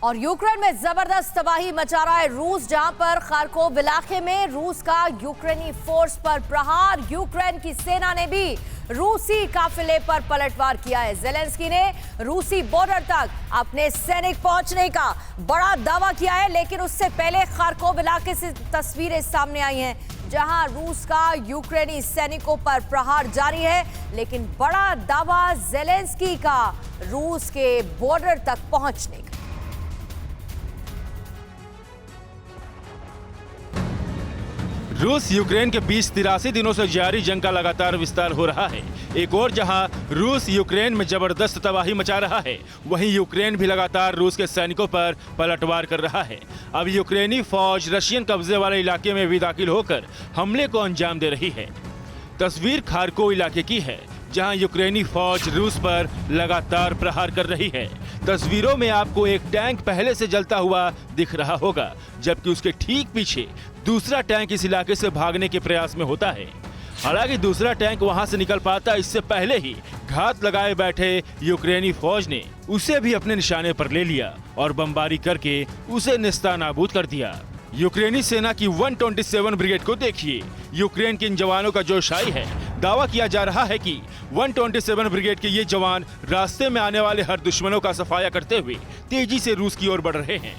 और यूक्रेन में जबरदस्त तबाही मचा रहा है रूस, जहां पर खार्कोव इलाके में रूस का यूक्रेनी फोर्स पर प्रहार। यूक्रेन की सेना ने भी रूसी काफिले पर पलटवार किया है। जेलेंस्की ने रूसी बॉर्डर तक अपने सैनिक पहुंचने का बड़ा दावा किया है, लेकिन उससे पहले खार्कोव इलाके से तस्वीरें सामने आई हैं, जहां रूस का यूक्रेनी सैनिकों पर प्रहार जारी है, लेकिन बड़ा दावा जेलेंस्की का रूस के बॉर्डर तक पहुंचने का। रूस यूक्रेन के बीच 83 दिनों से जारी जंग का लगातार विस्तार हो रहा है। एक और जहां रूस यूक्रेन में जबरदस्त तबाही मचा रहा है, वहीं यूक्रेन भी लगातार रूस के सैनिकों पर पलटवार कर रहा है। अब यूक्रेनी फौज रशियन कब्जे वाले इलाके में भी दाखिल होकर हमले को अंजाम दे रही है। तस्वीर खार्कोव इलाके की है, जहां यूक्रेनी फौज रूस पर लगातार प्रहार कर रही है। तस्वीरों में आपको एक टैंक पहले से जलता हुआ दिख रहा होगा, जबकि उसके ठीक पीछे दूसरा टैंक इस इलाके से भागने के प्रयास में होता है। हालांकि दूसरा टैंक वहां से निकल पाता इससे पहले ही घात लगाए बैठे यूक्रेनी फौज ने उसे भी अपने निशाने पर ले लिया और बमबारी करके उसे नेस्तनाबूद कर दिया। यूक्रेनी सेना की 127 ब्रिगेड को देखिए। यूक्रेन के इन जवानों का जोशाई है। दावा किया जा रहा है कि 127 ब्रिगेड के ये जवान रास्ते में आने वाले हर दुश्मनों का सफाया करते हुए तेजी से रूस की ओर बढ़ रहे हैं।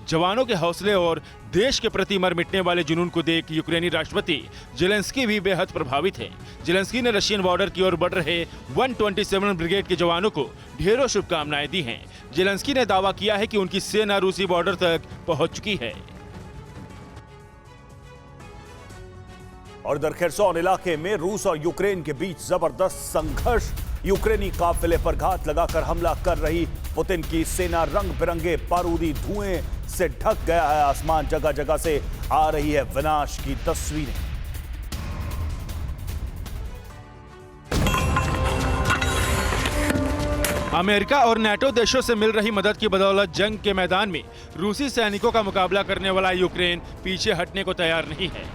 जवानों के हौसले और देश के प्रति मर मिटने वाले जुनून को देख यूक्रेनी राष्ट्रपति जेलेंस्की भी बेहद प्रभावित है। जेलेंस्की ने रशियन बॉर्डर की ओर बढ़ रहे 127 ब्रिगेड के जवानों को ढेरों शुभकामनाएं दी हैं। जेलेंस्की ने दावा किया है कि उनकी सेना रूसी बॉर्डर तक पहुंच चुकी है। और इधर खेरसौन इलाके में रूस और यूक्रेन के बीच जबरदस्त संघर्ष। यूक्रेनी काफिले पर घात लगाकर हमला कर रही पुतिन की सेना रंग बिरंगे बारूदी धुएं से ढक गया है आसमान। जगह जगह से आ रही है विनाश की तस्वीरें। अमेरिका और नाटो देशों से मिल रही मदद की बदौलत जंग के मैदान में रूसी सैनिकों का मुकाबला करने वाला यूक्रेन पीछे हटने को तैयार नहीं है।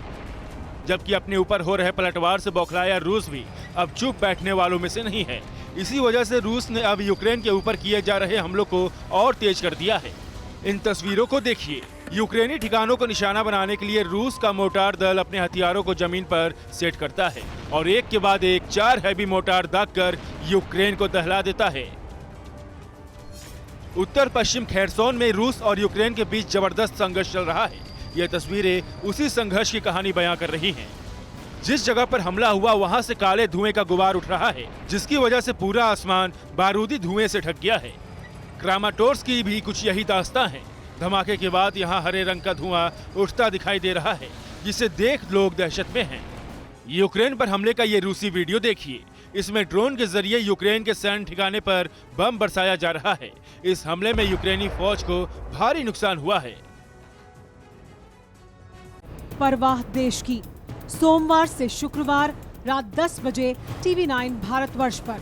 जबकि अपने ऊपर हो रहे पलटवार से बौखलाया रूस भी अब चुप बैठने वालों में से नहीं है। इसी वजह से रूस ने अब यूक्रेन के ऊपर किए जा रहे हमलों को और तेज कर दिया है। इन तस्वीरों को देखिए। यूक्रेनी ठिकानों को निशाना बनाने के लिए रूस का मोर्टार दल अपने हथियारों को जमीन पर सेट करता है और एक के बाद एक 4 हैवी मोर्टार दागकर यूक्रेन को दहला देता है। उत्तर पश्चिम खेरसौन में रूस और यूक्रेन के बीच जबरदस्त संघर्ष चल रहा है। ये तस्वीरें उसी संघर्ष की कहानी बयां कर रही हैं। जिस जगह पर हमला हुआ वहां से काले धुएं का गुबार उठ रहा है, जिसकी वजह से पूरा आसमान बारूदी धुएं से ढक गया है। क्रामाटोर्स्क की भी कुछ यही दास्तां है। धमाके के बाद यहां हरे रंग का धुआं उठता दिखाई दे रहा है, जिसे देख लोग दहशत में हैं। यूक्रेन पर हमले का ये रूसी वीडियो देखिए। इसमें ड्रोन के जरिए यूक्रेन के सैन्य ठिकाने पर बम बरसाया जा रहा है। इस हमले में यूक्रेनी फौज को भारी नुकसान हुआ है। परवाह देश की, सोमवार से शुक्रवार रात 10 बजे TV9 भारतवर्ष पर।